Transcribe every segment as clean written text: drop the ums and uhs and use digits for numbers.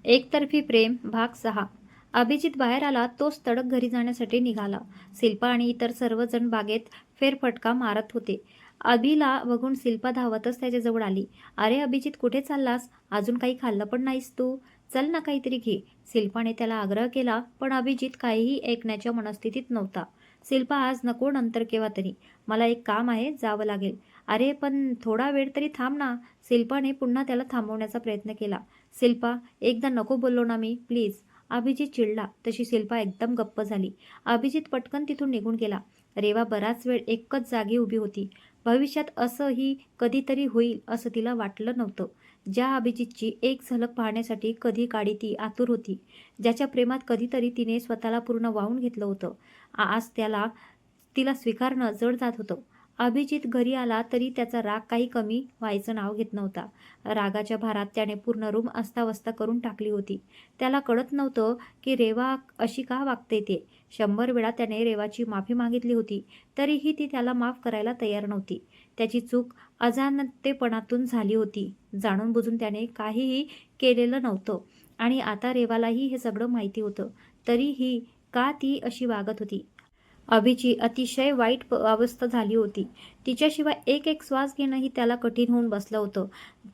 एकतर्फी प्रेम भाग 6. अभिजित बाहेर आला तोच तडक घरी जाण्यासाठी निघाला. शिल्पा आणि इतर सर्वजण बागेत फेरफटका मारत होते. अभिला बघून शिल्पा धावतच त्याच्याजवळ आली. अरे अभिजित, कुठे चाललास? अजून काही खाल्लं पण नाहीस तू? चल ना, काहीतरी घे. शिल्पाने त्याला आग्रह केला, पण अभिजित काहीही ऐकण्याच्या मनस्थितीत नव्हता. शिल्पा, आज नको, नंतर केव्हा तरी. मला एक काम आहे, जावं लागेल. अरे पण थोडा वेळ तरी थांब ना. शिल्पाने पुन्हा त्याला थांबवण्याचा प्रयत्न केला. शिल्पा, एकदा नको बोललो ना मी, प्लीज. अभिजित चिडला. तशी शिल्पा एकदम गप्प झाली. अभिजित पटकन तिथून निघून गेला. रेवा बराच वेळ एकच जागी उभी होती. भविष्यात असंही कधीतरी होईल असं तिला वाटलं नव्हतं. ज्या अभिजितची एक झलक पाहण्यासाठी कधी काडी ती आतुर होती, ज्याच्या प्रेमात कधीतरी तिने स्वतःला पूर्ण वाहून घेतलं होतं, आज तिला स्वीकारणं जड जात होतं. अभिजित घरी आला तरी त्याचा राग काही कमी व्हायचं नाव घेत नव्हता. रागाच्या भारात त्याने पूर्ण रूम अस्ताव्यस्त करून टाकली होती. त्याला कळत नव्हतं की रेवा अशी का वागते ते. 100 वेळा त्याने रेवाची माफी मागितली होती, तरीही ती त्याला माफ करायला तयार नव्हती. त्याची चूक अजाणतेपणातून झाली होती. जाणून बुजून त्याने काहीही केलेलं नव्हतं आणि आता रेवालाही हे सगळं माहिती होतं. तरीही का ती अशी वागत होती? अभिची अतिशय वाईट अवस्था झाली होती. तिच्याशिवाय एक एक श्वास घेणंही त्याला कठीण होऊन बसलं होतं.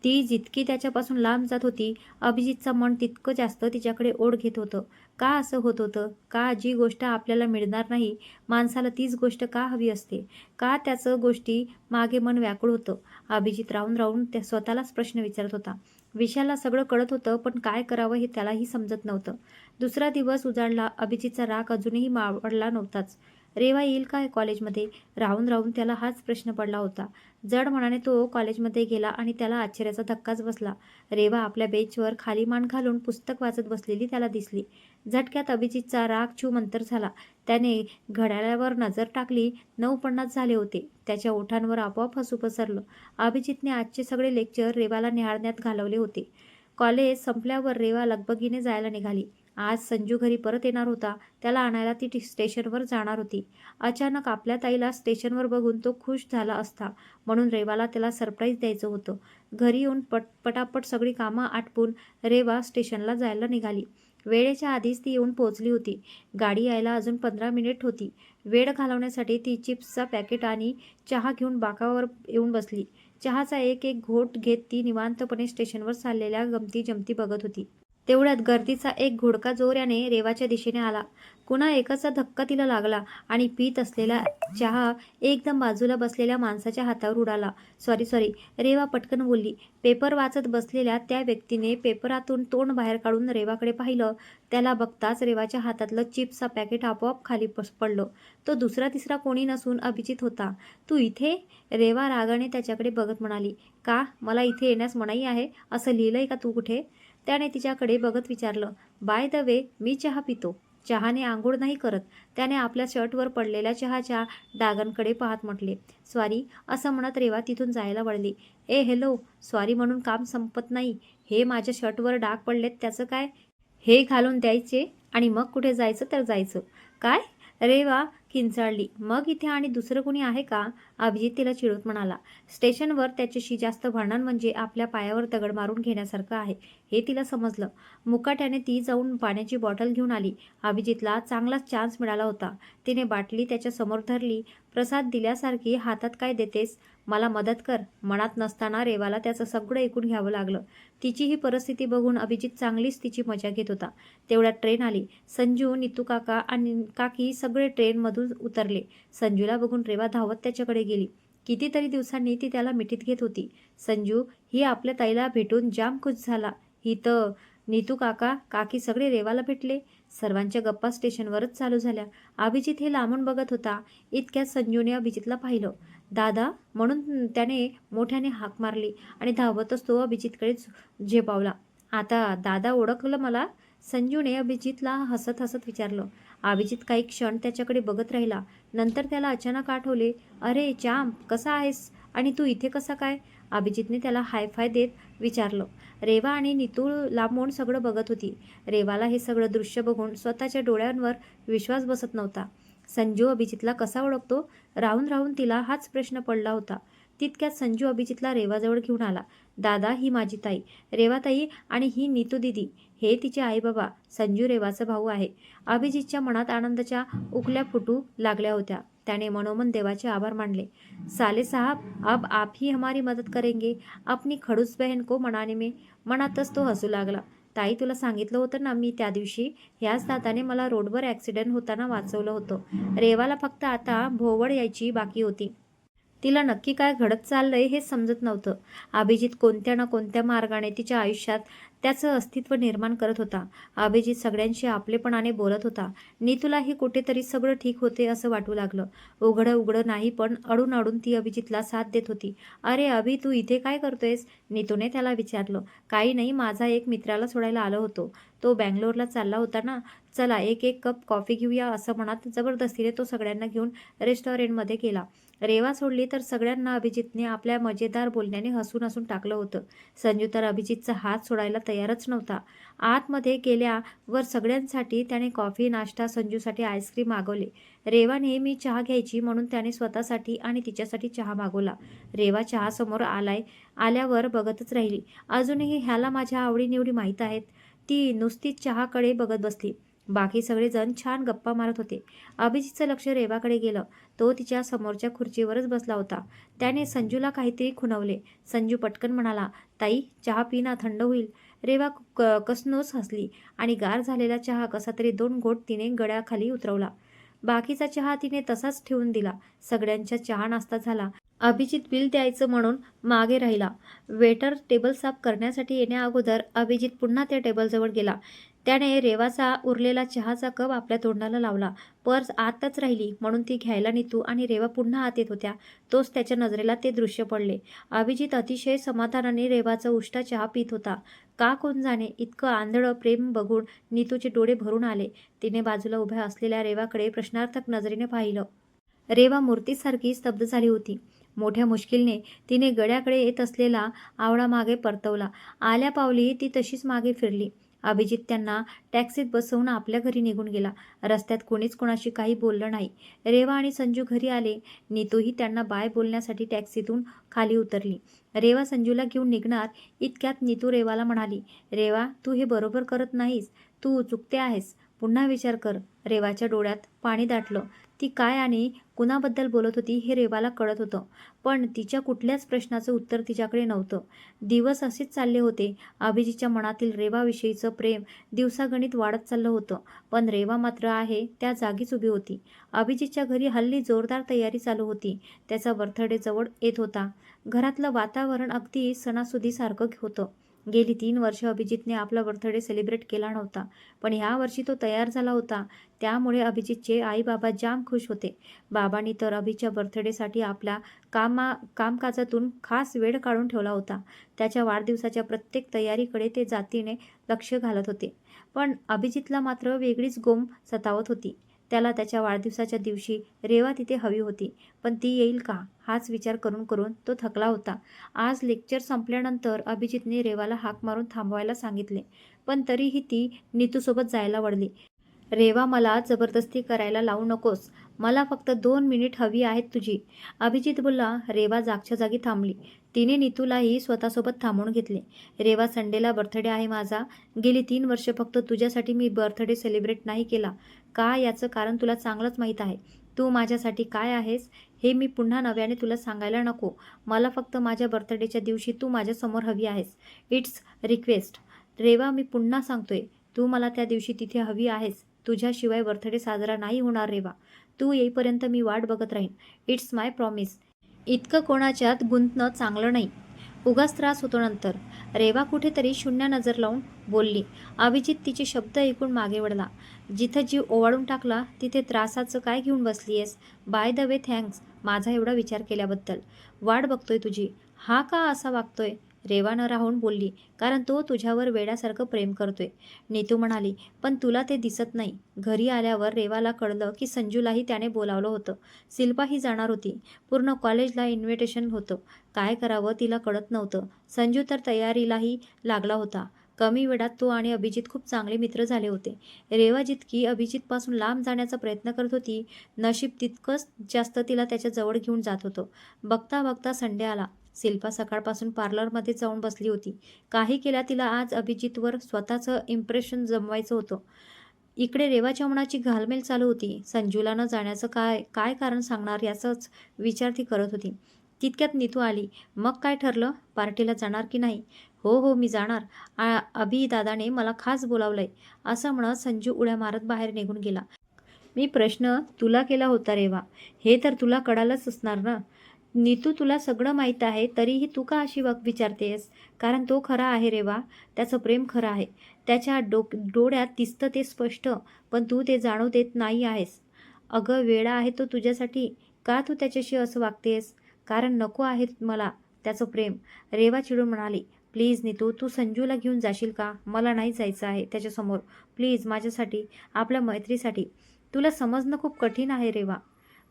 ती जितकी त्याच्यापासून लांब जात होती, अभिजितचं मन तितकं जास्त तिच्याकडे ओढ घेत होतं. का असं होत होतं? का जी गोष्ट आपल्याला मिळणार नाही, माणसाला तीच गोष्ट का हवी असते? का त्याचं गोष्टी मागे मन व्याकुळ होतं? अभिजित राहून राहून त्या स्वतःलाच प्रश्न विचारत होता. विशालला सगळं कळत होतं, पण काय करावं हे त्यालाही समजत नव्हतं. दुसरा दिवस उजाडला. अभिजितचा राग अजूनही मावळला नव्हताच. रेवा येईल काय कॉलेजमध्ये? राहून राहून त्याला हाच प्रश्न पडला होता. जड मनाने तो कॉलेजमध्ये गेला आणि त्याला आश्चर्याचा धक्काच बसला. रेवा आपल्या बेंचवर खाली मान घालून पुस्तक वाचत बसलेली त्याला दिसली. झटक्यात अभिजितचा राग छूमंतर झाला. त्याने घड्याळावर नजर टाकली. 9:50 झाले होते. त्याच्या ओठांवर आपोआप हसू पसरलं. अभिजितने आजचे सगळे लेक्चर रेवाला निहाळण्यात घालवले होते. कॉलेज संपल्यावर रेवा लगबगीने जायला निघाली. आज संजू घरी परत येणार होता. त्याला आणायला ती स्टेशनवर जाणार होती. अचानक आपल्या ताईला स्टेशनवर बघून तो खुश झाला असता, म्हणून रेवाला त्याला सरप्राईज द्यायचं होतं. घरी येऊन पटापट सगळी कामं आटपून रेवा स्टेशनला जायला निघाली. वेळेच्या आधीच ती येऊन पोहोचली होती. गाडी यायला अजून 15 मिनिट होती. वेळ घालवण्यासाठी ती चिप्सचा पॅकेट आणि चहा घेऊन बाकावर येऊन बसली. चहाचा एक एक घोट घेत ती निवांतपणे स्टेशनवर चाललेल्या गमती जमती बघत होती. तेवढ्यात गर्दीचा एक घोडका जोराने रेवाच्या दिशेने आला. कुणा एकाचा धक्का तिला लागला आणि पीत असलेला चहा एकदम बाजूला बसलेल्या माणसाच्या हातावर उडाला. सॉरी. रेवा पटकन बोलली. पेपर वाचत बसलेल्या त्या व्यक्तीने पेपरातून तोंड बाहेर काढून रेवाकडे पाहिलं. त्याला बघताच रेवाच्या हातातलं चिप्सचा पॅकेट आपोआप खाली पडलं. तो दुसरा तिसरा कोणी नसून अभिजित होता. तू इथे? रेवा रागाने त्याच्याकडे बघत म्हणाली. का? मला इथे येण्यास मनाई आहे असं लिहिलंय का तू कुठे? त्याने तिच्याकडे बघत विचारलं. बाय द वे, मी चहा पितो. चहाने आंघोळ नाही करत. त्याने आपल्या शर्टवर पडलेल्या चहाच्या डागांकडे पाहत म्हटले. सॉरी, असं म्हणत रेवा तिथून जायला वळली. हॅलो, सॉरी म्हणून काम संपत नाही. हे माझ्या शर्टवर डाग पडलेत त्याचं काय? हे घालून द्यायचे आणि मग कुठे जायचं तर जायचं. काय? रेवा किंचाळली. मग इथे आणि दुसरं कुणी आहे का? अभिजित तिला चिडवत म्हणाला. स्टेशनवर त्याच्याशी जास्त भांडण म्हणजे आपल्या पायावर दगड मारून घेण्यासारखं आहे, हे तिला समजलं. मुकाट्याने ती जाऊन पाण्याची बॉटल घेऊन आली. अभिजितला चांगलाच चान्स मिळाला होता. तिने बाटली त्याच्या समोर धरली. प्रसाद दिल्यासारखी, हातात काय देतेस? मला मदत कर. मनात नसताना रेवाला त्याचं सगळं ऐकून घ्यावं लागलं. तिची ही परिस्थिती बघून अभिजित चांगलीच तिची मजा घेत होता. तेवढ्यात ट्रेन आली. संजू, नीतू काका आणि काकी सगळे ट्रेनमधून उतरले. संजूला बघून रेवा धावत त्याच्याकडे गेली. कितीतरी दिवसांनी ती त्याला मिठीत घेत होती. संजू ही आपल्या ताईला भेटून जाम खुश झाला. ही तर नीतू काका काकी सगळे रेवाला भेटले. सर्वांच्या गप्पा स्टेशनवरच चालू झाल्या. अभिजित हे लांबून बघत होता. इतक्यात संजूने अभिजितला पाहिलं. दादा म्हणून त्याने मोठ्याने हाक मारली आणि धावतच तो अभिजितकडे झेपावला. आता दादा ओळखलं मला? संजूने अभिजितला हसत हसत विचारलं. अभिजित काही क्षण त्याच्याकडे बघत राहिला. नंतर त्याला अचानक आठवले. अरे चांप, कसा आहेस? आणि तू इथे कसा काय? अभिजितने त्याला हायफाय देत विचारलं. रेवा आणि नीतू लांबून सगळं बघत होती. रेवाला हे सगळं दृश्य बघून स्वतःच्या डोळ्यांवर विश्वास बसत नव्हता. संजू अभिजितला कसा ओळखतो? राहून राहून तिला हाच प्रश्न पडला होता. तितक्यात संजू अभिजितला रेवाजवळ घेऊन आला. दादा, ही माझी ताई रेवाताई आणि ही नीतू दिदी. हे तिचे आई बाबा. संजू रेवाचा भाऊ आहे. अभिजितच्या मनात आनंदाच्या उकल्या फुटू लागल्या होत्या. त्याने मनोमन देवाचे आभार मानले. साले साहब, अब आप ही हमारी मदद करेंगे. अपनी खडूस बहन को मनाने में. मनातच तो हसू लागला. ताई, तुला सांगितलं होतं ना मी त्या दिवशी, ह्याच दादाने मला रोडवर ॲक्सिडेंट होताना वाचवलं होतं. रेवाला फक्त आता भोवळ यायची बाकी होती. तिला नक्की काय घडत चाललंय हे समजत नव्हतं. अभिजित कोणत्या ना कोणत्या मार्गाने तिच्या आयुष्यात त्याचं अस्तित्व निर्माण करत होता. अभिजित सगळ्यांशी आपलेपणाने बोलत होता. नीतूलाही कुठेतरी सगळं ठीक होते असं वाटू लागलं. उघडं नाही, पण अडून अडून ती अभिजितला साथ देत होती. अरे अभि, तू इथे काय करतोयस? नीतूने त्याला विचारलं. काही नाही, माझा एक मित्राला सोडायला आलो होतो. तो बँगलोरला चालला होता ना. चला एक कप कॉफी घेऊया असं म्हणत जबरदस्तीने तो सगळ्यांना घेऊन रेस्टॉरंटमध्ये गेला. रेवा सोडली तर सगळ्यांना अभिजितने आपल्या मजेदार बोलण्याने हसून हसून टाकलं होतं. संजू तर अभिजितचा हात सोडायला तयारच नव्हता. आतमध्ये गेल्यावर सगळ्यांसाठी त्याने कॉफी, नाश्ता, संजूसाठी आईस्क्रीम मागवले. रेवा नेहमी चहा घ्यायची म्हणून त्याने स्वतःसाठी आणि तिच्यासाठी चहा मागवला. रेवा चहा समोर आल्यावर बघतच राहिली. अजूनही ह्याला माझ्या आवडीनिवडी माहीत आहेत. ती नुसतीच चहाकडे बघत बसली. बाकी सगळेजण छान गप्पा मारत होते. अभिजितचं लक्ष रेवाकडे गेलं. तो तिच्या समोरच्या खुर्चीवरच बसला होता. त्याने संजूला काहीतरी खुणवले. संजू पटकन म्हणाला, ताई, चहा पी ना, थंड होईल. रेवा कसनोस हसली आणि गार झालेला चहा कसा तरी 2 घोट तिने गळ्याखाली उतरवला. बाकीचा चहा तिने तसाच ठेवून दिला. सगळ्यांचा चहा नाश्ता झाला. अभिजित बिल द्यायचं म्हणून मागे राहिला. वेटर टेबल साफ करण्यासाठी येण्याअगोदर अभिजित पुन्हा त्या टेबलजवळ गेला. त्याने रेवाचा उरलेला चहाचा कप आपल्या तोंडाला लावला. पर्स आतच राहिली म्हणून ती घ्यायला नीतू आणि रेवा पुन्हा आत येत होत्या. तोच त्याच्या नजरेला ते दृश्य पडले. अभिजित अतिशय समाधानाने रेवाचा उष्टा चहा पित होता. का कोण जाणे, इतकं आंधळं प्रेम बघून नीतूचे डोळे भरून आले. तिने बाजूला उभ्या असलेल्या रेवाकडे प्रश्नार्थक नजरेने पाहिलं. रेवा मूर्तीसारखी स्तब्ध झाली होती. मोठ्या मुश्किलने तिने गड्याकडे येत असलेला आवळा मागे परतवला. आल्या पावली ती तशीच मागे फिरली. अभिजित त्यांना टॅक्सीत बसवून आपल्या घरी निघून गेला. रस्त्यात कोणीच कोणाशी काही बोललं नाही. रेवा आणि संजू घरी आले. नीतूही त्यांना बाय बोलण्यासाठी टॅक्सीतून खाली उतरली. रेवा संजूला घेऊन निघणार इतक्यात नीतू रेवाला म्हणाली, रेवा, तू हे बरोबर करत नाहीस. तू चुकते आहेस. पुन्हा विचार कर. रेवाच्या डोळ्यात पाणी दाटलं. ती काय आणि कुणाबद्दल बोलत होती हे रेवाला कळत होतं, पण तिच्या कुठल्याच प्रश्नाचं उत्तर तिच्याकडे नव्हतं. दिवस असेच चालले होते. अभिजितच्या मनातील रेवाविषयीचं प्रेम दिवसागणिक वाढत चाललं होतं, पण रेवा मात्र आहे त्या जागीच उभी होती. अभिजितच्या घरी हल्ली जोरदार तयारी चालू होती. त्याचा बर्थडे जवळ येत होता. घरातलं वातावरण अगदी सणासुदीसारखं होतं. गेली 3 वर्ष अभिजितने आपला बर्थडे सेलिब्रेट केला नव्हता, पण ह्या वर्षी तो तयार झाला होता. त्यामुळे अभिजितचे आई बाबा जाम खुश होते. बाबांनी तर अभिच्या बर्थडेसाठी आपल्या कामकाजातून खास वेळ काढून ठेवला होता. त्याच्या वाढदिवसाच्या प्रत्येक तयारीकडे ते जातीने लक्ष घालत होते. पण अभिजितला मात्र वेगळीच गोम सतावत होती. त्याला त्याच्या वाढदिवसाच्या दिवशी रेवा तिथे हवी होती, पण ती येईल का हाच विचार करून करून तो थकला होता. आज लेक्चर संपल्यानंतर अभिजितने रेवाला हाक मारून थांबवायला सांगितले, पण तरीही ती नीतूसोबत जायला वळली. रेवा, मला जबरदस्ती करायला लावू नकोस. मला फक्त 2 मिनिट हवी आहेत तुझी. अभिजित बोलला. रेवा जागच्या जागी थांबली. तिने नीतूलाही स्वतःसोबत थांबवून घेतले. रेवा, संडेला बर्थडे आहे माझा. गेली 3 वर्ष फक्त तुझ्यासाठी मी बर्थडे सेलिब्रेट नाही केला. का याचं कारण तुला चांगलंच माहीत आहे. तू माझ्यासाठी काय आहेस हे मी पुन्हा नव्याने तुला सांगायला नको. मला फक्त माझ्या बर्थडेच्या दिवशी तू माझ्यासमोर हवी आहेस. It's request. रेवा, मी पुन्हा सांगतोय, तू मला त्या दिवशी तिथे हवी आहेस. तुझ्याशिवाय बर्थडे साजरा नाही होणार रेवा. तू येईपर्यंत मी वाट बघत राहीन. It's my promise. इतकं कोणाच्यात गुंतणं चांगलं नाही. उगाच त्रास होतो नंतर. रेवा कुठेतरी शून्य नजर लावून बोलली. अभिजित तिचे शब्द ऐकून मागे वळला. जिथं जीव ओवाळून टाकला तिथे त्रासाचं काय घेऊन बसलीयस? बाय द वे, थँक्स माझा एवढा विचार केल्याबद्दल. वाट बघतोय तुझी. हा का असा वागतोय? रेवा न राहून बोलली. कारण तो तुझ्यावर वेड्यासारखं प्रेम करतोय. नीतू म्हणाली. पण तुला ते दिसत नाही. घरी आल्यावर रेवाला कळलं की संजूलाही त्याने बोलावलं होतं. शिल्पाही जाणार होती. पूर्ण कॉलेजला इन्व्हिटेशन होतं. काय करावं तिला कळत नव्हतं. संजू तर तयारीलाही लागला होता. कमी वेळात तो आणि अभिजित खूप चांगले मित्र झाले होते. रेवा जितकी अभिजितपासून लांब जाण्याचा प्रयत्न करत होती, नशीब तितकंच जास्त तिला त्याच्या जवळ घेऊन जात होतं. बघता बघता संडे आला. शिल्पा सकाळपासून पार्लरमध्ये जाऊन बसली होती. काही केल्या तिला आज अभिजितवर स्वतःचं इम्प्रेशन जमवायचं होतं. इकडे रेवाच्या मनाची घालमेल चालू होती. संजूला न जाण्याचं काय काय कारण सांगणार याचाच विचार ती करत होती. तितक्यात नीतू आली. मग काय ठरलं? पार्टीला जाणार की नाही? हो हो, मी जाणार. अभि दादाने मला खास बोलावलंय, असं म्हणत संजू उड्या मारत बाहेर निघून गेला. मी प्रश्न तुला केला होता रेवा, हे तर तुला कळालंच असणार ना. नीतू, तुला सगळं माहीत आहे तरीही तू का अशी विचारतेस? कारण तो खरा आहे रेवा, त्याचं प्रेम खरं आहे. त्याच्या डोळ्यात दिसतं ते स्पष्ट, पण तू ते जाणू देत नाही आहेस. अगं वेडा आहे तो तुझ्यासाठी. का तू त्याच्याशी असं वागतेस? कारण नको आहे मला त्याचं प्रेम. रेवा चिडून म्हणाली. प्लीज नीतू, तू संजूला घेऊन जाशील का? मला नाही जायचं आहे त्याच्यासमोर. प्लीज, माझ्यासाठी, आपल्या मैत्रीसाठी. तुला समजणं खूप कठीण आहे रेवा,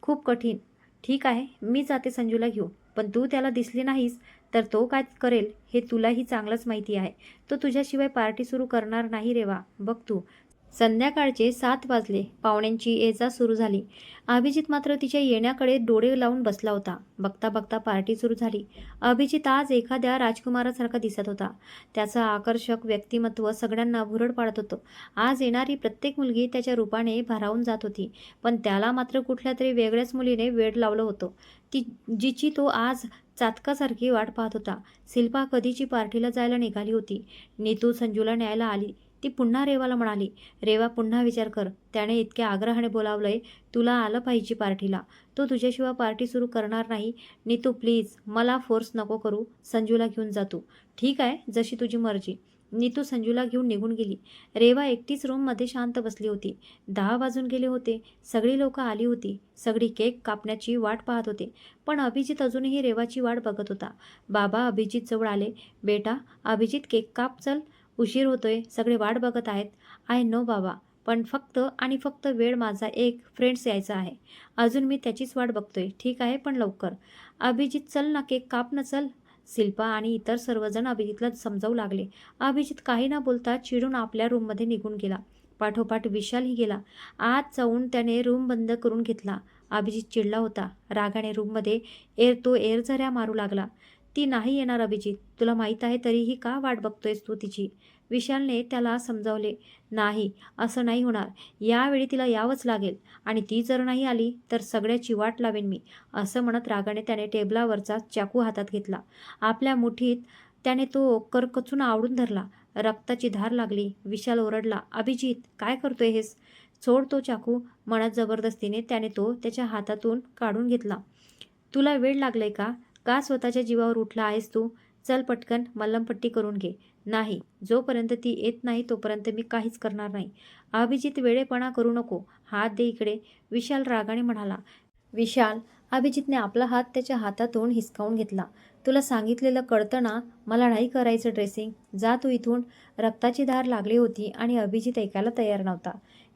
खूप कठीण. ठीक आहे, मी जाते संजूला घेऊन. पण तू त्याला दिसली नाहीस तर तो काय करेल हे तुलाही चांगलंच माहिती आहे. तो तुझ्याशिवाय पार्टी सुरू करणार नाही रेवा, बघ तू. संध्याकाळचे 7 वाजले. पाहुण्यांची ये-जा सुरू झाली. अभिजित मात्र तिच्या येण्याकडे डोळे लावून बसला होता. बघता बघता पार्टी सुरू झाली. अभिजित आज एखाद्या राजकुमारासारखा दिसत होता. त्याचं आकर्षक व्यक्तिमत्व सगळ्यांना भुरळ पाडत होतं. आज येणारी प्रत्येक मुलगी त्याच्या रूपाने भारावून जात होती. पण त्याला मात्र कुठल्या तरी वेगळ्याच मुलीने वेड लावलं होतं, जिची तो आज चातकासारखी वाट पाहत होता. शिल्पा कधीची पार्टीला जायला निघाली होती. नीतू संजूला न्यायला आली. ती पुन्हा रेवाला म्हणाली. रेवा, पुन्हा विचार कर. त्याने इतक्या आग्रहाने बोलावलंय, तुला आलं पाहिजे पार्टीला. तो तुझ्याशिवाय पार्टी सुरू करणार नाही. नीतू प्लीज, मला फोर्स नको करू. संजूला घेऊन जा तू. ठीक आहे, जशी तुझी मर्जी. नीतू संजूला घेऊन निघून गेली. रेवा एकटीच रूममध्ये शांत बसली होती. 10 वाजून गेले होते. सगळी लोकं आली होती. सगळी केक कापण्याची वाट पाहत होते. पण अभिजित अजूनही रेवाची वाट बघत होता. बाबा अभिजित जवळ आले. बेटा अभिजित, केक काप चल, उशीर होतोय, सगळे वाट बघत आहेत. आय नो बाबा, पण फक्त आणि फक्त वेळ माझा एक फ्रेंड्स यायचा आहे. अजून मी त्याचीच वाट बघतोय. ठीक आहे, पण लवकर. अभिजित चल ना, केक काप ना चल. शिल्पा आणि इतर सर्वजण अभिजितला समजावू लागले. अभिजित काही न बोलता चिडून आपल्या रूममध्ये निघून गेला. पाठोपाठ विशालही गेला. आत जाऊन त्याने रूम बंद करून घेतला. अभिजित चिडला होता. रागाने रूममध्ये एरझऱ्या मारू लागला. ती नाही येणार अभिजित, तुला माहीत आहे तरीही का वाट बघतोयस तू तिची? विशालने त्याला समजावले. नाही, असं नाही होणार. यावेळी तिला यावंच लागेल आणि ती जर नाही आली तर सगळ्याची वाट लावेन मी, असं म्हणत रागाने त्याने टेबलावरचा चाकू हातात घेतला. आपल्या मुठीत त्याने तो करकचून आवळून धरला. रक्ताची धार लागली. विशाल ओरडला. अभिजित, काय करतोय हेस? सोड तो चाकू, म्हणत जबरदस्तीने त्याने तो त्याच्या हातातून काढून घेतला. तुला वेड लागलंय का? का स्वतःच्या जीवावर उठला आहेस तू? चल पटकन मल्लमपट्टी करून घे. नाही, जोपर्यंत ती येत नाही तोपर्यंत मी काहीच करणार नाही. अभिजित, वेडेपणा करू नको. हात दे इकडे, विशाल रागाने म्हणाला. विशाल, अभिजितने आपला हात त्याच्या हातातून हिसकावून घेतला. तुला सांगितलेलं कळतं ना, मला नाही करायचं ड्रेसिंग. जा तू इथून. रक्ताची धार लागली होती आणि अभिजित ऐकायला तयार नव्हता.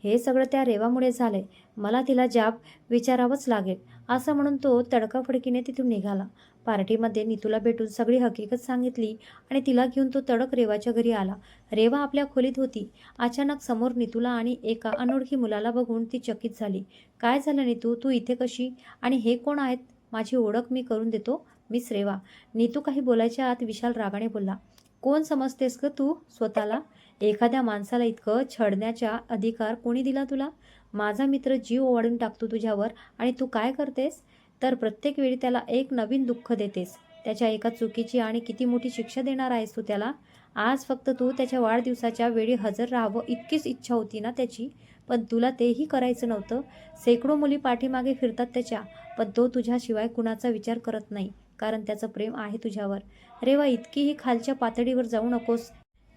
हे सगळं त्या रेवामुळे झालंय. मला तिला जाब विचारावंच लागेल, असं म्हणून तो तडकाफडकीने तिथून निघाला. पार्टीमध्ये नीतूला भेटून सगळी हकीकत सांगितली आणि तिला घेऊन तो तडक रेवाच्या घरी आला. रेवा आपल्या खोलीत होती. अचानक समोर नीतूला आणि एका अनोळखी मुलाला बघून ती चकित झाली. काय झालं नीतू, तू इथे कशी? आणि हे कोण आहेत? माझी ओळख मी करून देतो, मिस रेवा. नीतू काही बोलायच्या आत विशाल रागाने बोलला. कोण समजतेस ग तू स्वतःला? एखाद्या माणसाला इतकं छळण्याचा अधिकार कोणी दिला तुला? माझा मित्र जीव ओवाळून टाकतो तुझ्यावर आणि तू काय करतेस? तर प्रत्येक वेळी त्याला एक नवीन दुःख देतेस. त्याच्या एका चुकीची आणि किती मोठी शिक्षा देणार आहेस तू त्याला? आज फक्त तू त्याच्या वाढदिवसाच्या वेळी हजर राहावं इतकीच इच्छा होती ना त्याची, पण तुला तेही करायचं नव्हतं. शेकडो मुली पाठीमागे फिरतात त्याच्या, पण तो तुझ्याशिवाय कुणाचा विचार करत नाही, कारण त्याचं प्रेम आहे तुझ्यावर. रेवा, इतकीही खालच्या पातळीवर जाऊ नकोस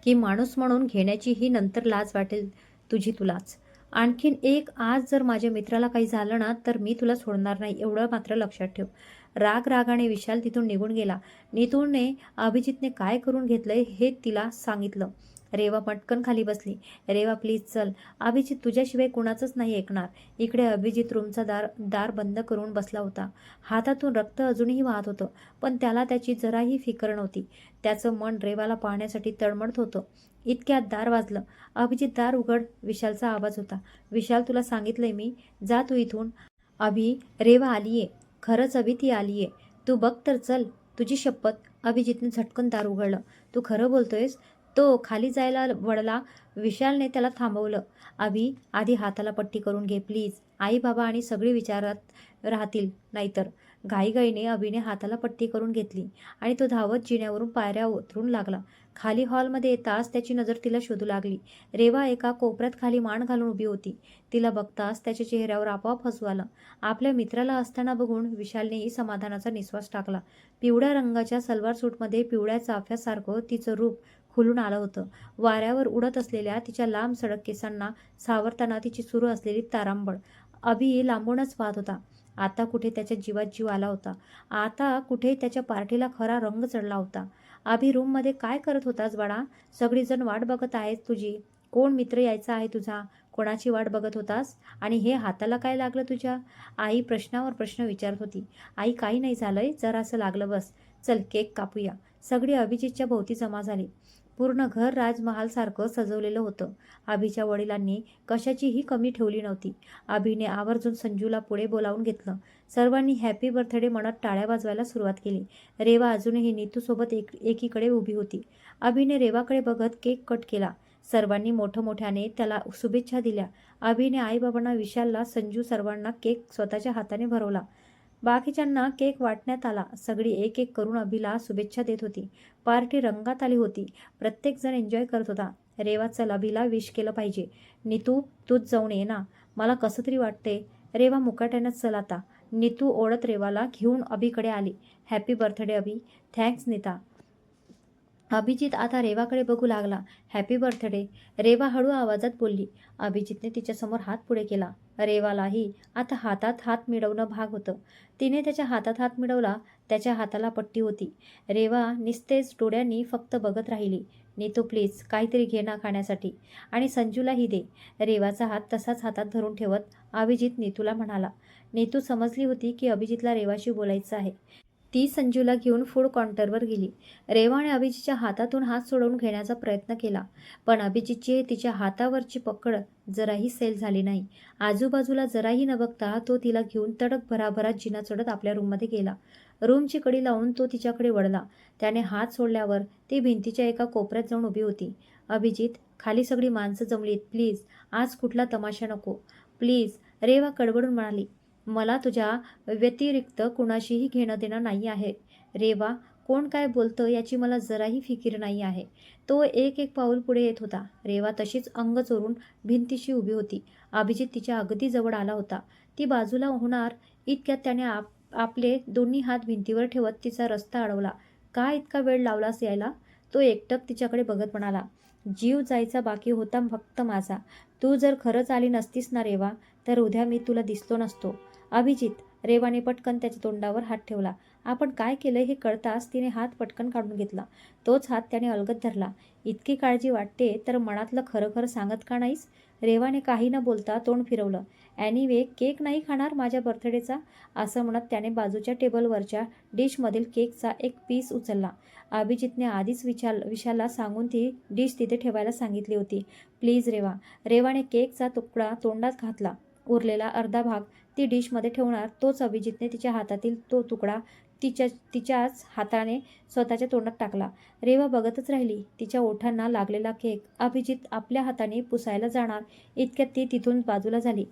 की माणूस म्हणून घेण्याची ही नंतर लाज वाटेल तुझी तुलाच. आणखीन एक, आज जर माझ्या मित्राला काही झालं ना तर मी तुला सोडणार नाही, एवढं मात्र लक्षात ठेव. रागाने विशाल तिथून निघून गेला. नीतूने अभिजितने काय करून घेतलंय हे तिला सांगितलं. रेवा पटकन खाली बसली. रेवा प्लीज चल. अभिजित तुझ्याशिवाय कुणाचंच नाही ऐकणार. इकडे अभिजित रूमचा दार बंद करून बसला होता. हातातून रक्त अजूनही वाहत होतं, पण त्याला त्याची जराही फिकर नव्हती. त्याचं मन रेवाला पाहण्यासाठी तळमळत होतं. इतक्यात दार वाजलं. अभिजित दार उघड. विशालचा आवाज होता. विशाल तुला सांगितलंय मी, जा तू इथून. अभि, रेवा आलीये. खरंच अभि ती आलीये. तू बघ तर चल. तुझी शपथ. अभिजितने झटकन दार उघडलं. तू खरं बोलतोयस? तो खाली जायला वळला. विशालने त्याला थांबवलं. अभि, आधी हाताला पट्टी करून घे प्लीज. आई बाबा आणि सगळी विचारात राहतील नाहीतर. घाईघाईने अभिने हाताला पट्टी करून घेतली आणि तो धावत जिन्यावरून पायऱ्या उतरून लागला. खाली हॉलमध्ये येताच त्याची नजर तिला शोधू लागली. रेवा एका कोपऱ्यात खाली मान घालून उभी होती. तिला बघताच त्याच्या चेहऱ्यावर आपोआप हसू आलं. आपल्या मित्राला असताना बघून विशालनेही समाधानाचा निश्वास टाकला. पिवळ्या रंगाच्या सलवार सूटमध्ये पिवळ्या चाफ्यासारखं तिचं रूप खुलून आलं होतं. वाऱ्यावर उडत असलेल्या तिच्या लांब सडक केसांना सावरताना तिची सुरू असलेली तारांबळ. अभि लांबूनच पाहत होता. आता कुठे त्याच्या जीवात जीव आला होता. आता कुठे त्याच्या पार्टीला खरा रंग चढला होता. अभि, रूममध्ये काय करत होतास बाळा? सगळीजण वाट बघत आहेत तुझी. कोण मित्र यायचा आहे तुझा? कोणाची वाट बघत होतास? आणि हे हाताला काय लागलं तुझ्या? आई प्रश्नावर प्रश्न विचारत होती. आई, काही नाही झालंय, जरासं लागलं बस. चल केक कापूया. सगळी अभिजितच्या भोवती जमा झाली. पूर्ण घर राजमहालसारखं सजवलेलं होतं. अभिच्या वडिलांनी कशाचीही कमी ठेवली नव्हती. अभिने आवर्जून संजूला पुढे बोलावून घेतलं. सर्वांनी हॅपी बर्थडे म्हणत टाळ्या वाजवायला सुरुवात केली. रेवा अजूनही नीतूसोबत एकीकडे उभी होती. अभिने रेवाकडे बघत केक कट केला. सर्वांनी मोठमोठ्याने त्याला शुभेच्छा दिल्या. अभिने आईबाबांना, विशालला, संजू सर्वांना केक स्वतःच्या हाताने भरवला. बाकीच्यांना केक वाटण्यात आला. सगळी एक एक करून अभिला शुभेच्छा देत होती. पार्टी रंगात आली होती. प्रत्येकजण एन्जॉय करत होता. रेवा, चल अभिला विश केलं पाहिजे. नीतू, तूच जाऊन ये ना, मला कसं तरी वाटते. रेवा मुकाट्यानंच चल आता. नीतू ओढत रेवाला घेऊन अभिकडे आली. हॅपी बर्थडे अभि. थँक्स नीता. अभिजित आता रेवाकडे बघू लागला. Happy birthday. रेवा हळू आवाजात बोलली. अभिजितने तिच्यासमोर हात पुढे केला. रेवालाही आता हातात हात मिळवणं भाग होतं. तिने त्याच्या हातात हात मिळवला. त्याच्या हाताला पट्टी होती. रेवा निस्तेज डोळ्यांनी फक्त बघत राहिली. नीतू प्लीज काहीतरी घे ना खाण्यासाठी, आणि संजूलाही दे. रेवाचा हात तसाच हातात धरून ठेवत अभिजित नीतूला म्हणाला. नीतू समजली होती की अभिजितला रेवाशी बोलायचं आहे. ती संजूला घेऊन फूड काउंटरवर गेली. रेवाने अभिजितच्या हातातून हात सोडवून घेण्याचा प्रयत्न केला, पण अभिजितची तिच्या हातावरची पकड जराही सैल झाली नाही. आजूबाजूला जराही न बघता तो तिला घेऊन तडक भराभरात जिना चढत आपल्या रूममध्ये गेला. रूमची कडी लावून तो तिच्याकडे वळला. त्याने हात सोडल्यावर ती भिंतीच्या एका कोपऱ्यात जाऊन उभी होती. अभिजित, खाली सगळी माणसं जमलीत, प्लीज आज कुठला तमाशा नको प्लीज. रेवा कडवडून म्हणाली. मला तुझ्या व्यतिरिक्त कुणाशीही घेणं देणं नाही आहे. रेवा, कोण काय बोलतं याची मला जराही फिकीर नाही आहे. तो एक एक पाऊल पुढे येत होता. रेवा तशीच अंग चोरून भिंतीशी उभी होती. अभिजित तिच्या अगदी जवळ आला होता. ती बाजूला होणार इतक्यात त्याने आपले दोन्ही हात भिंतीवर ठेवत तिचा रस्ता अडवला. का इतका वेळ लावलास यायला? तो एकटक तिच्याकडे बघत म्हणाला. जीव जायचा बाकी होता फक्त माझा. तू जर खरंच आली नसतीस ना रेवा, तर उद्या मी तुला दिसलो नसतो. अभिजित. रेवाने पटकन त्याच्या तोंडावर हात ठेवला. आपण काय केलंय हे कळताच तिने हात पटकन काढून घेतला. तोच हात त्याने अलगद धरला. इतकी काळजी वाटते तर मनातलं खरं खरं सांगत का नाहीस? रेवाने काही न बोलता तोंड फिरवलं. एनिवे, केक नाही खाणार माझ्या बर्थडेचा? असं म्हणत त्याने बाजूच्या टेबलवरच्या डिशमधील केकचा एक पीस उचलला. अभिजितने आधीच विशालला सांगून ती डिश तिथे ठेवायला सांगितली होती. प्लीज रेवा. रेवाने केकचा तुकडा तोंडात घातला. उरलेला अर्धा भाग ती डिशमध्ये ठेवणार तोच अभिजितने तिच्या हातातील तो तुकडा तिच्याच हाताने स्वतःच्या तोंडात टाकला. रेवा बघतच राहिली. तिच्या ओठांना लागलेला केक अभिजित आपल्या हाताने पुसायला जाणार इतक्यात ती तिथून बाजूला झाली.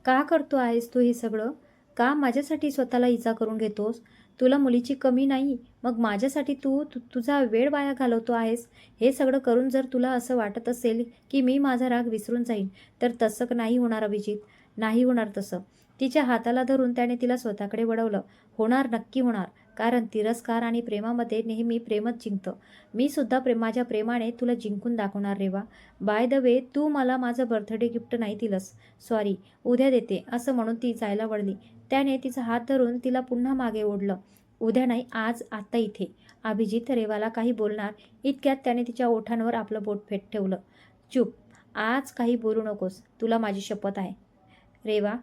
का करतो आहेस तू हे सगळं? का माझ्यासाठी स्वतःला इजा करून घेतोस? तुला मुलीची कमी नाही, मग माझ्यासाठी तुझा वेळ वाया घालवतो आहेस? हे सगळं करून जर तुला असं वाटत असेल की मी माझा राग विसरून जाईन, तर तसं नाही होणार अभिजित. नाही होणार तसं. तिच्या हाताला धरून त्याने तिला स्वतःकडे वळवलं. होणार, नक्की होणार. कारण तिरस्कार आणि प्रेमामध्ये नेहमी प्रेमच जिंकतं. मी सुद्धा माझ्या प्रेमाने तुला जिंकून दाखवणार रेवा. बाय द वे, तू मला माझं बर्थडे गिफ्ट नाही दिलंस. सॉरी, उद्या देते. असं म्हणून ती जायला वळली. त्याने तिचा हात धरून तिला पुन्हा मागे ओढलं. उद्या नाही, आज, आता, इथे. अभिजित रेवाला काही बोलणार इतक्यात त्याने तिच्या ओठांवर आपलं बोट ठेवलं. चूप, आज काही बोलू नकोस, तुला माझी शपथ आहे. रेवा,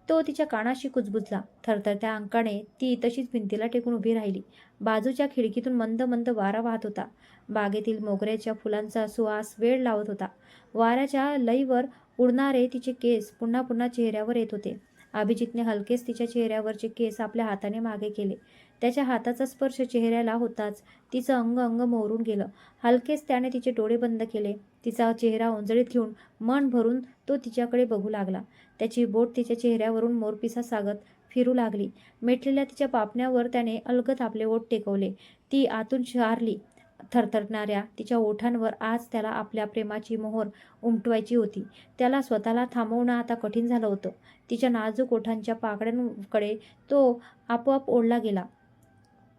तो तिच्या कानाशी कुजबुजला. थरथरत्या अंकाने ती तशीच भिंतीला टेकून उभी राहिली. बाजूच्या खिडकीतून मंद मंद वारा वाहत होता. बागेतील मोगऱ्याच्या फुलांचा सुवास वेळ लावत होता. वाऱ्याच्या लईवर उडणारे तिचे केस पुन्हा पुन्हा चेहऱ्यावर येत होते. अभिजितने हलकेच तिच्या चेहऱ्यावरचे केस आपल्या हाताने मागे केले. त्याच्या हाताचा स्पर्श चेहऱ्याला होताच तिचं अंग अंग मोहरून गेलं. हलकेच त्याने तिचे डोळे बंद केले. तिचा चेहरा ओंजळीत घेऊन मन भरून तो तिच्याकडे बघू लागला. त्याची बोट तिच्या चेहऱ्यावरून मोरपिसा सागत फिरू लागली. मिटलेल्या तिच्या पापण्यावर त्याने अलगद आपले ओठ टेकवले. ती आतून शारली. थरथरणाऱ्या तिच्या ओठांवर आज त्याला आपल्या प्रेमाची मोहर उमटवायची होती. त्याला स्वतःला थांबवणं आता कठीण झालं होतं. तिच्या नाजूक ओठांच्या पाकळ्यांकडे तो आपोआप ओढला गेला.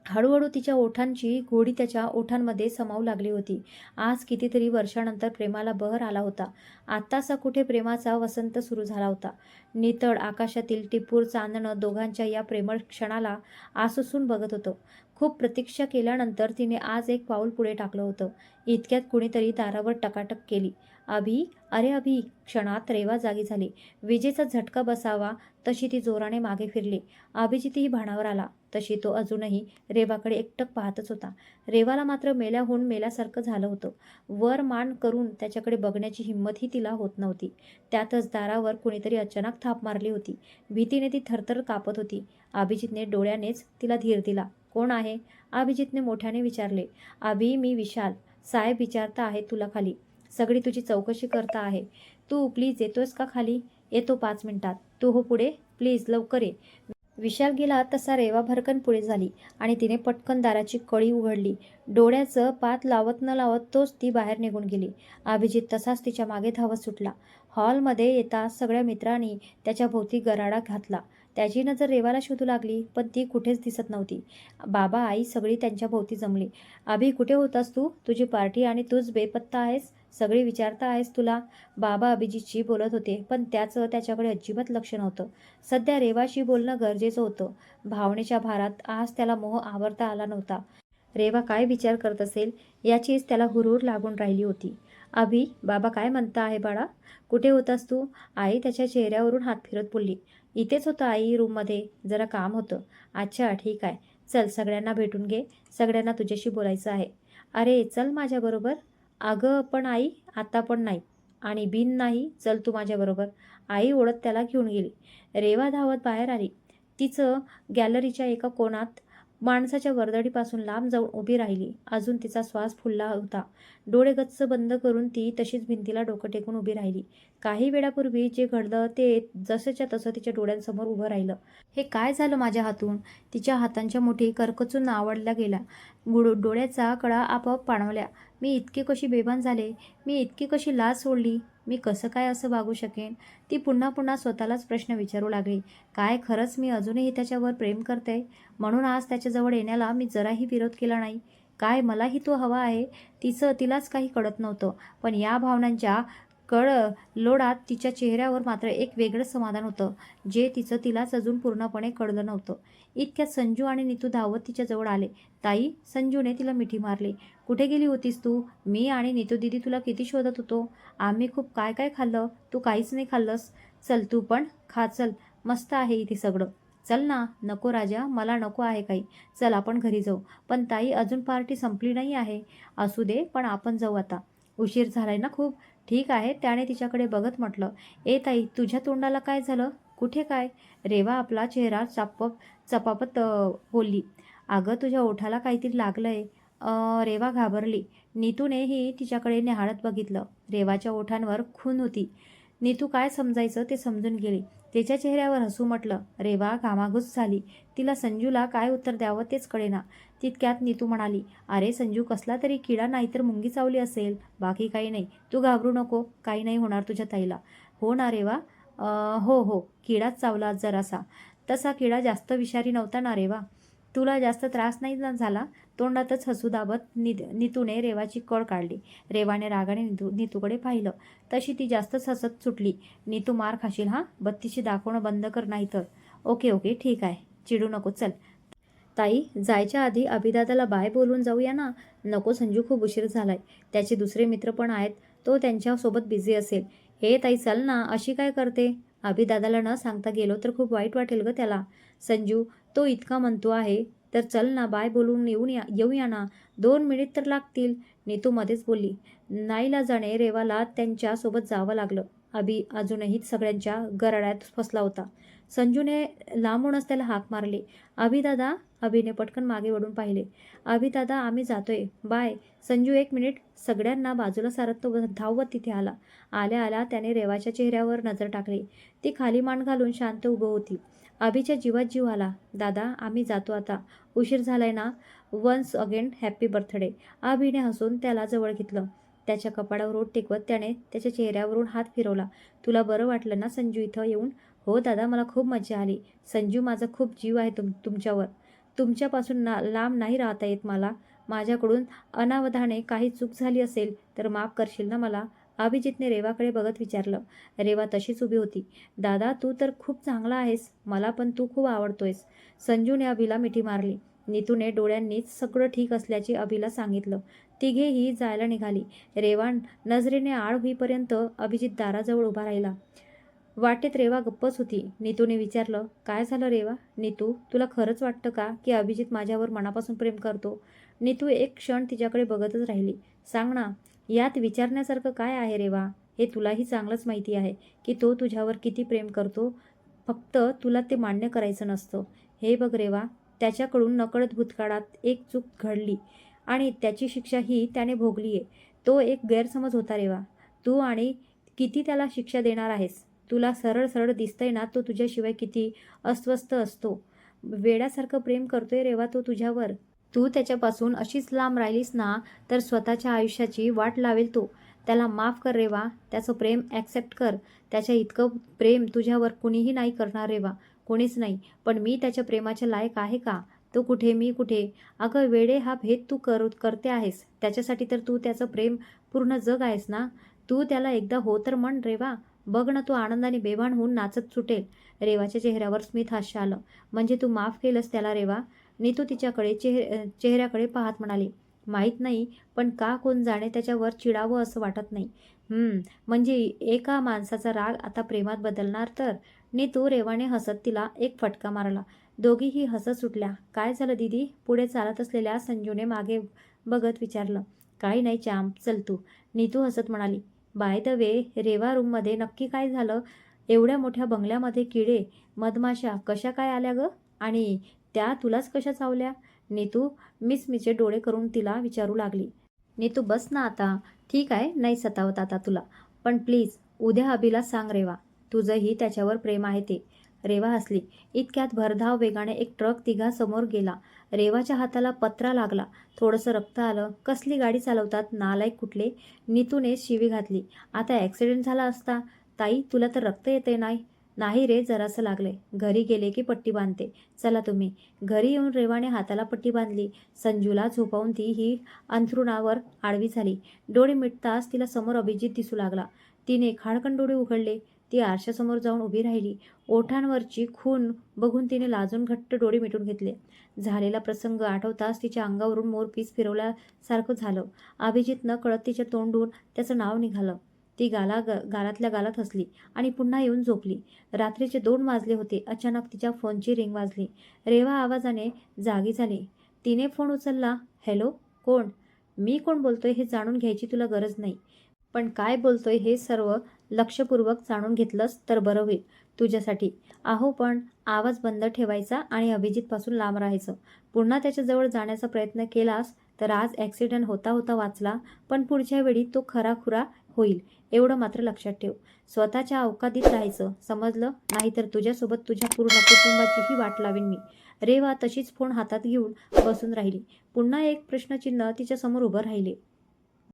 हळूहळू तिच्या ओठांची गोडी त्याच्या ओठांमध्ये समावू लागली होती. आज कितीतरी वर्षानंतर प्रेमाला बहर आला होता. आत्तासा कुठे प्रेमाचा वसंत सुरू झाला होता. नितळ आकाशातील टिपूर चांदणं दोघांच्या या प्रेमळ क्षणाला आसुसून बघत होतं. खूप प्रतीक्षा केल्यानंतर तिने आज एक पाऊल पुढे टाकलं होतं. इतक्यात कुणीतरी दारावर टकाटक केली. अभि, अरे अभि! क्षणात रेवा जागी झाली. विजेचा झटका बसावा तशी ती जोराने मागे फिरली. अभिजितही भानावर आला. तशी तो अजूनही रेवाकडे एकटक पाहतच होता. रेवाला मात्र मेल्याहून मेल्यासारखं झालं होतं. वर मान करून त्याच्याकडे बघण्याची हिंमतही तिला होत नव्हती. त्यातच दारावर कुणीतरी अचानक थाप मारली होती. भीतीने ती थरथर कापत होती. अभिजितने डोळ्यानेच तिला धीर दिला. कोण आहे? अभिजितने मोठ्याने विचारले. अभि, मी विशाल. साहेब विचारता आहे तुला खाली. सगळी तुझी चौकशी करता आहे. तू प्लीज येतोयस का खाली? येतो 5 मिनिटात. तू हो पुढे, प्लीज लवकर ये. विशाल गेला तसा रेवा भरकन पुढे झाली आणि तिने पटकन दाराची कळी उघडली. डोळ्याचं पात लावत न लावत तोच ती बाहेर निघून गेली. अभिजित तसाच तिच्या मागे धावत सुटला. हॉलमध्ये येताच सगळ्या मित्रांनी त्याच्या भोवती गराडा घातला. त्याची नजर रेवाला शोधू लागली, पण ती कुठेच दिसत नव्हती. बाबा आई सगळी त्यांच्या भोवती जमली. अभि, कुठे होतास तू? तुझी पार्टी आणि तूच बेपत्ता आहेस. सगळी विचारता आहेस तुला. बाबा अभिजितशी बोलत होते, पण त्याचं त्याच्याकडे अजिबात लक्ष नव्हतं. सध्या रेवाशी बोलणं गरजेचं होतं. भावनेच्या भारात आज त्याला मोह आवरता आला नव्हता. रेवा काय विचार करत असेल याचीच त्याला हुरहुर लागून राहिली होती. अभि, बाबा काय म्हणता आहे बाळा? कुठे होतास तू? आई त्याच्या चेहऱ्यावरून हात फिरत बोलली. इथेच होतं आई, रूममध्ये. जरा काम होतं. अच्छा ठीक आहे. चल सगळ्यांना भेटून घे. सगळ्यांना तुझ्याशी बोलायचं आहे. अरे चल माझ्याबरोबर. अगं पण आई, आता पण नाही. आणि बिन नाही, चल तू माझ्याबरोबर. आई ओढत त्याला घेऊन गेली. रेवा धावत बाहेर आली. तिचं गॅलरीच्या एका कोणात माणसाच्या वर्दळीपासून लांब जाऊन उभी राहिली. अजून तिचा श्वास फुलला होता. डोळे गच्च बंद करून ती तशीच भिंतीला डोकं टेकून उभी राहिली. काही वेळापूर्वी जे घडलं ते जसंच्या तसं तिच्या डोळ्यांसमोर उभं राहिलं. हे काय झालं माझ्या हातून? तिच्या हातांच्या मुठी करकचून आवडल्या गेल्या. डोळ्याचा कळा आपोआप पाणवल्या. मी इतकी कशी बेभान झाले? मी इतकी कशी लाज सोडली? मी कसं काय असं वागू शकेन? ती पुन्हा पुन्हा स्वतःलाच प्रश्न विचारू लागली. काय खरंच मी अजूनही त्याच्यावर प्रेम करते? म्हणून आज त्याच्याजवळ येण्याला मी जराही विरोध केला नाही. काय मलाही तो हवा आहे? तिलाच काही कळत नव्हतं. पण या भावनांच्या लोडात तिच्या चेहऱ्यावर मात्र एक वेगळं समाधान होतं, जे तिलाच अजून पूर्णपणे कळलं नव्हतं. इतक्यात संजू आणि नीतू धावत तिच्याजवळ आले. ताई, संजूने तिला मिठी मारली. कुठे गेली होतीस तू? मी आणि नीतू दिदी तुला किती शोधत होतो. आम्ही खूप काय काय खाल्लं, तू काहीच नाही खाल्लंस. चल तू पण खा. चल, मस्त आहे इथे सगळं. चल ना. नको राजा, मला नको आहे काही. चल आपण घरी जाऊ. पण ताई, अजून पार्टी संपली नाही आहे. असू दे, पण आपण जाऊ आता. उशीर झालाय ना खूप. ठीक आहे, त्याने तिच्याकडे बघत म्हटलं. ए ताई, तुझ्या तोंडाला काय झालं? कुठे काय? रेवा आपला चेहरा चपापत बोलली. अगं तुझ्या ओठाला काहीतरी लागलंय. रेवा घाबरली. नीतूनेही तिच्याकडे निहाळत बघितलं. रेवाच्या ओठांवर खून होती. नीतू काय समजायचं ते समजून गेली. तिच्या चेहऱ्यावर हसू म्हटलं. रेवा घामाघूस झाली. तिला संजूला काय उत्तर द्यावं तेच कळेना. तितक्यात नीतू म्हणाली. अरे संजू, कसला तरी किडा नाहीतर मुंगी चावली असेल. बाकी काही नाही. तू घाबरू नको. काही नाही होणार तुझ्या ताईला. हो ना रेवा? हो, किडाच चावला जरासा. तसा किडा जास्त विषारी नव्हता ना रेवा? तुला जास्त त्रास नाही ना झाला? तोंडातच हसू दाबत नीतूने रेवाची कळ काढली. रेवाने रागाने नीतूकडे पाहिलं. तशी ती जास्तच हसत सुटली. नीतू, मार खाशील हां. बत्तीशी दाखवणं बंद कर नाही तर. ओके ठीक आहे. चिडू नको. चल. ताई, जायच्या आधी अभिदादाला बाय बोलून जाऊया ना. नको संजू, खूप उशीर झालाय. त्याचे दुसरे मित्र पण आहेत. तो त्यांच्यासोबत बिझी असेल. हे ताई चल ना, अशी काय करते? अभिदादाला न सांगता गेलो तर खूप वाईट वाटेल ग त्याला. संजू, तो इतका म्हणतो आहे तर चल ना, बाय बोलून येऊया ना. 2 मिनिट तर लागतील. नीतू मध्येच बोलली. नाईलाजाने रेवाला त्यांच्यासोबत जावं लागलं. अभि अजूनही सगळ्यांच्या गराड्यात फसला होता. संजूने लांबूनच त्याला हाक मारली. अभिदादा. अभिने पटकन मागे वळून पाहिले. अभिदादा, आम्ही जातोय. बाय. संजू, 1 मिनिट. सगळ्यांना बाजूला सारत तो धावत तिथे आला. आल्या आल्या त्याने रेवाच्या चेहऱ्यावर नजर टाकली. ती खाली मान घालून शांत उभं होती. अभिच्या जीवात जीव आला. दादा, आम्ही जातो आता. उशीर झालाय ना. Once again happy birthday. अभिने हसून त्याला जवळ घेतलं. त्याच्या कपाळावर ओठ टेकवत त्याने त्याच्या चेहऱ्यावरून हात फिरवला. तुला बरं वाटलं ना संजू इथं येऊन? हो दादा, मला खूप मजा आली. संजू, माझा खूप जीव आहे तुमच्यावर. तुमच्यापासून लांब नाही राहता येत मला. माझ्याकडून अनावधाने काही चूक झाली असेल तर माफ करशील ना मला? अभिजितने रेवाकडे बघत विचारलं. रेवा तशीच उभी होती. दादा, तू तर खूप चांगला आहेस. मला पण तू खूप आवडतोयस. संजूने अभिला मिठी मारली. नीतूने डोळ्यांनीच सगळं ठीक असल्याचे अभिला सांगितलं. तिघेही जायला निघाली. रेवा नजरेने आड होईपर्यंत अभिजित दाराजवळ उभा राहिला. वाटेत रेवा गप्पच होती. नीतूने विचारलं, काय झालं रेवा? नीतू, तुला खरंच वाटतं का की अभिजित माझ्यावर मनापासून प्रेम करतो? नीतू एक क्षण तिच्याकडे बघतच राहिली. सांग ना, यात विचारण्यासारखं काय आहे रेवा? हे तुलाही चांगलंच माहिती आहे की तो तुझ्यावर किती प्रेम करतो. फक्त तुला ते मान्य करायचं नसतं. हे बघ रेवा, त्याच्याकडून नकळत भूतकाळात एक चूक घडली आणि त्याची शिक्षा ही त्याने भोगली आहे. तो एक गैरसमज होता रेवा. तू आणि किती त्याला शिक्षा देणार आहेस? तुला सरळ सरळ दिसतंय ना, तो तुझ्याशिवाय किती अस्वस्थ असतो. वेड्यासारखं प्रेम करतोय रेवा तो तुझ्यावर. तू त्याच्यापासून अशीच लांब राहिलीस ना तर स्वतःच्या आयुष्याची वाट लावेल तो. त्याला माफ कर रेवा. त्याचं प्रेम ॲक्सेप्ट कर. त्याच्या इतकं प्रेम तुझ्यावर कुणीही नाही करणार रेवा. कोणीच नाही. पण मी त्याच्या प्रेमाच्या लायक आहे का? तो कुठे, मी कुठे? अगं वेडे, हा भेद तू करते आहेस. त्याच्यासाठी तर तू त्याचं प्रेम पूर्ण जग आहेस ना. तू त्याला एकदा हो तर म्हण रेवा. बघ ना, तू आनंदाने बेभान होऊन नाचत सुटेल. रेवाच्या चेहऱ्यावर स्मित हास्य आलं. म्हणजे तू माफ केलंस त्याला रेवा? नीतू तिच्याकडे चेहऱ्याकडे पाहत म्हणाली. माहीत नाही, पण का कोण जाणे त्याच्यावर चिडावं असं वाटत नाही. म्हणजे एका माणसाचा राग आता प्रेमात बदलणार तर? नीतू रेवाने हसत तिला एक फटका मारला. दोघीही हसत सुटल्या. काय झालं दीदी? पुढे चालत असलेल्या संजूने मागे बघत विचारलं. काही नाही चांप, चल तू. नीतू हसत म्हणाली. बाय द वे, रेवा रूममध्ये नक्की काय झालं? एवढ्या मोठ्या बंगल्यामध्ये किडे मधमाशा कशा काय आल्या ग? आणि त्या तुलाच कशा चावल्या? नीतू मिचमिचे डोळे करून तिला विचारू लागली. नीतू बस ना आता. ठीक आहे, नाही सतावत आता तुला. पण प्लीज उद्या अभिला सांग रेवा. तुझंही त्याच्यावर प्रेम आहे ते. रेवा हसली. इतक्यात भरधाव वेगाने एक ट्रक तिघासमोर गेला. रेवाच्या हाताला पत्रा लागला. थोडंसं रक्त आलं. कसली गाडी चालवतात नालायक कुठले? नीतूने शिवी घातली. आता ॲक्सिडेंट झाला असता. ताई, तुला तर रक्त येते नाही? नाही रे, जरासं लागले. घरी गेले की पट्टी बांधते. चला तुम्ही. घरी येऊन रेवाने हाताला पट्टी बांधली. संजूला झोपावून ती ही अंथरुणावर आडवी झाली. डोळे मिटताच तिला समोर अभिजित दिसू लागला. तिने खाडकन डोळे उघडले. ती आरशासमोर जाऊन उभी राहिली. ओठांवरची खून बघून तिने लाजून घट्ट डोळे मिटून घेतले. झालेला प्रसंग आठवताच तिच्या अंगावरून मोरपीस फिरवल्यासारखं झालं. अभिजित न कळत तिच्या तोंडून त्याचं नाव निघालं. ती गालातल्या गालात हसली आणि पुन्हा येऊन झोपली. रात्रीचे 2 वाजले होते. अचानक तिच्या फोनची रिंग वाजली. रेवा आवाजाने जागी झाली. तिने फोन उचलला. हॅलो, कोण? मी कोण बोलतोय हे जाणून घ्यायची तुला गरज नाही. पण काय बोलतोय हे सर्व लक्षपूर्वक जाणून घेतलंस तर बरं होईल तुझ्यासाठी. अहो, पण आवाज बंद ठेवायचा आणि अभिजितपासून लांब राहायचं. पुन्हा त्याच्याजवळ जाण्याचा प्रयत्न केलास तर आज ॲक्सिडेंट होता होता वाचला, पण पुढच्या वेळी तो खराखुरा होईल. एवढं मात्र लक्षात ठेव. स्वतःच्या अवकातीत राहायचं, समजलं? नाहीतर तुझ्यासोबत तुझ्या पूर्ण कुटुंबाचीही वाट लावीन मी. रेवा तशीच फोन हातात घेऊन बसून राहिली. पुन्हा एक प्रश्नचिन्ह तिच्यासमोर उभं राहिले.